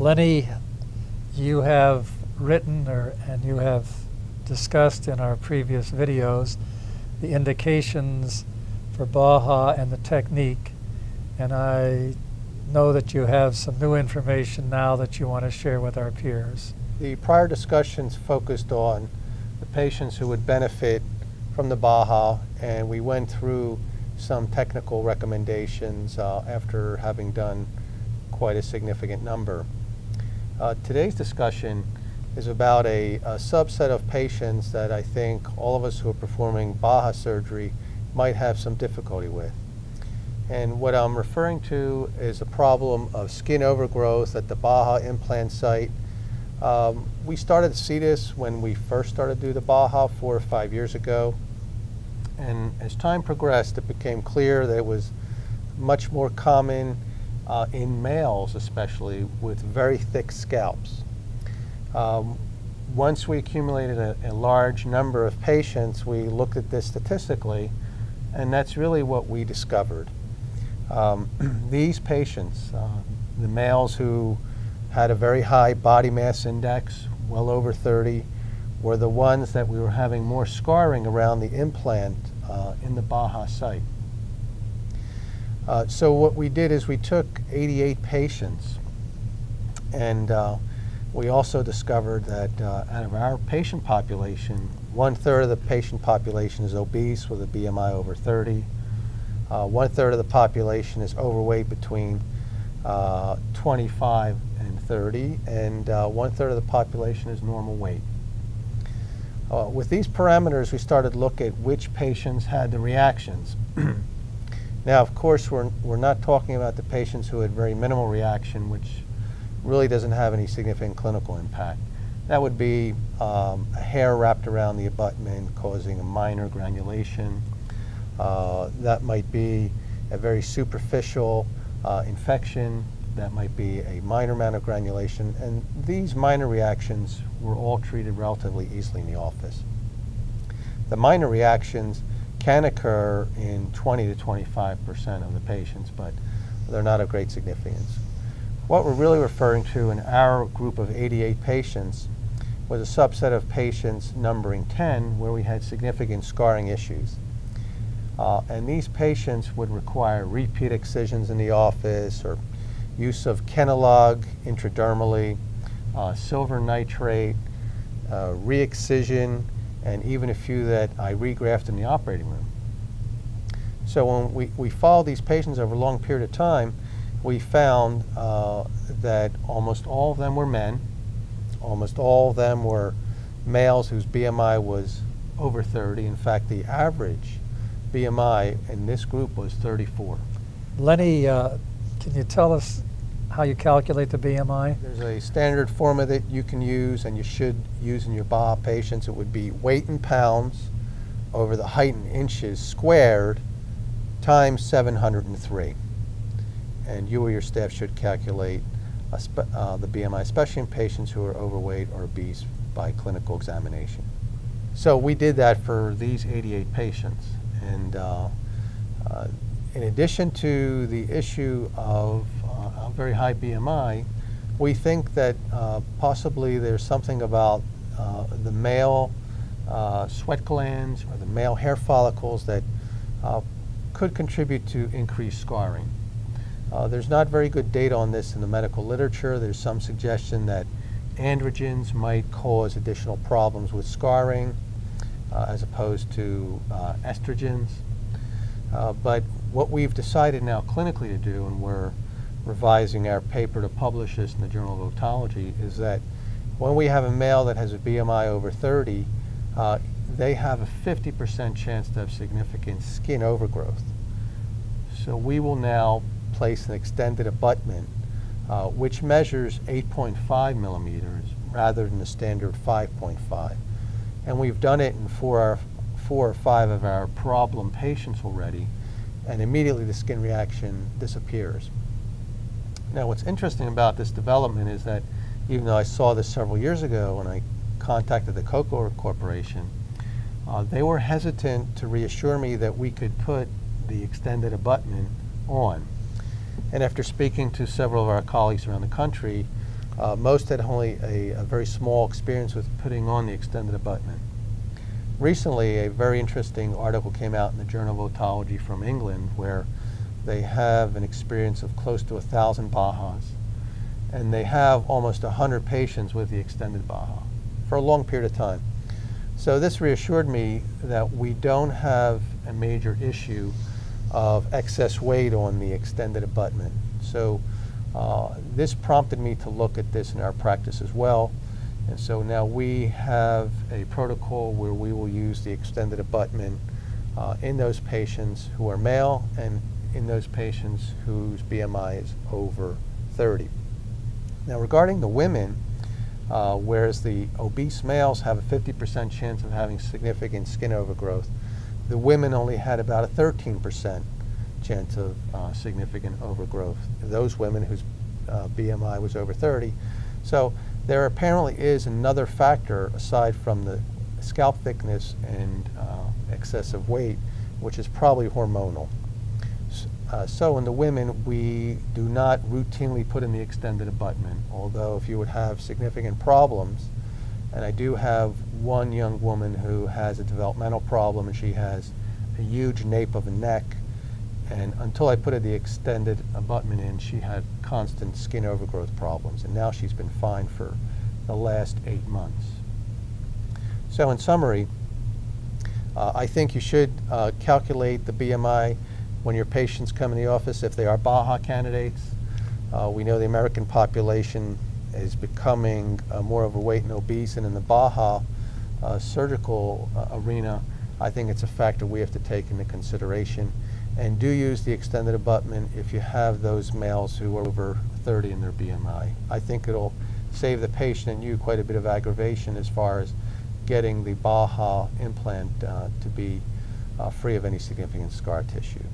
Lenny, you have written and you have discussed in our previous videos the indications for BAHA and the technique, and I know that you have some new information now that you want to share with our peers. The prior discussions focused on the patients who would benefit from the BAHA, and we went through some technical recommendations after having done quite a significant number. Today's discussion is about a subset of patients that I think all of us who are performing BAHA surgery might have some difficulty with. And what I'm referring to is a problem of skin overgrowth at the BAHA implant site. We started to see this when we first started to do the BAHA 4 or 5 years ago. And as time progressed, it became clear that it was much more common in males, especially with very thick scalps. Once we accumulated a large number of patients, we looked at this statistically, and that's really what we discovered. These patients, the males who had a very high body mass index, well over 30, were the ones that we were having more scarring around the implant in the BAHA site. So what we did is we took 88 patients, and we also discovered that out of our patient population, 1/3 of the patient population is obese with a BMI over 30. 1/3 of the population is overweight between 25 and 30, and 1/3 of the population is normal weight. With these parameters, we started to look at which patients had the reactions. Now, of course, we're not talking about the patients who had very minimal reaction, which really doesn't have any significant clinical impact. That would be a hair wrapped around the abutment causing a minor granulation. That might be a very superficial infection. That might be a minor amount of granulation. And these minor reactions were all treated relatively easily in the office. The minor reactions can occur in 20 to 25% of the patients, but they're not of great significance. What we're really referring to in our group of 88 patients was a subset of patients numbering 10 where we had significant scarring issues. And these patients would require repeat excisions in the office or use of Kenalog intradermally, silver nitrate, re-excision, and even a few that I regrafted in the operating room. So when we followed these patients over a long period of time, we found that almost all of them were men, almost all of them were males whose BMI was over 30. In fact, the average BMI in this group was 34. Lenny, can you tell us how you calculate the BMI? There's a standard formula that you can use and you should use in your BAHA patients. It would be weight in pounds over the height in inches squared times 703. And you or your staff should calculate the BMI, especially in patients who are overweight or obese, by clinical examination. So we did that for these 88 patients. And in addition to the issue of a very high BMI, we think that possibly there's something about the male sweat glands or the male hair follicles that could contribute to increased scarring. There's not very good data on this in the medical literature. There's some suggestion that androgens might cause additional problems with scarring as opposed to estrogens. But what we've decided now clinically to do, and we're revising our paper to publish this in the Journal of Otology, is that when we have a male that has a BMI over 30, they have a 50% chance to have significant skin overgrowth. So we will now place an extended abutment which measures 8.5 millimeters rather than the standard 5.5. And we've done it in 4 or 5 of our problem patients already, and immediately the skin reaction disappears. Now, what's interesting about this development is that even though I saw this several years ago when I contacted the Coco Corporation, they were hesitant to reassure me that we could put the extended abutment on. And after speaking to several of our colleagues around the country, Most had only a very small experience with putting on the extended abutment. Recently, a very interesting article came out in the Journal of Otology from England where they have an experience of close to 1,000 BAHAs, and they have almost 100 patients with the extended BAHA for a long period of time. So this reassured me that we don't have a major issue of excess weight on the extended abutment. So this prompted me to look at this in our practice as well. And so now we have a protocol where we will use the extended abutment in those patients who are male and in those patients whose BMI is over 30. Now regarding the women, whereas the obese males have a 50% chance of having significant skin overgrowth, the women only had about a 13% chance of significant overgrowth. Those women whose BMI was over 30. So there apparently is another factor aside from the scalp thickness and excessive weight, which is probably hormonal. So in the women, we do not routinely put in the extended abutment, although if you would have significant problems, and I do have one young woman who has a developmental problem and she has a huge nape of a neck, and until I put the extended abutment in, she had constant skin overgrowth problems, and now she's been fine for the last 8 months. So in summary, I think you should calculate the BMI when your patients come in the office if they are BAHA candidates. We know the American population is becoming more overweight and obese, and in the BAHA surgical arena, I think it's a factor we have to take into consideration. And do use the extended abutment if you have those males who are over 30 in their BMI. I think it'll save the patient and you quite a bit of aggravation as far as getting the BAHA implant to be free of any significant scar tissue.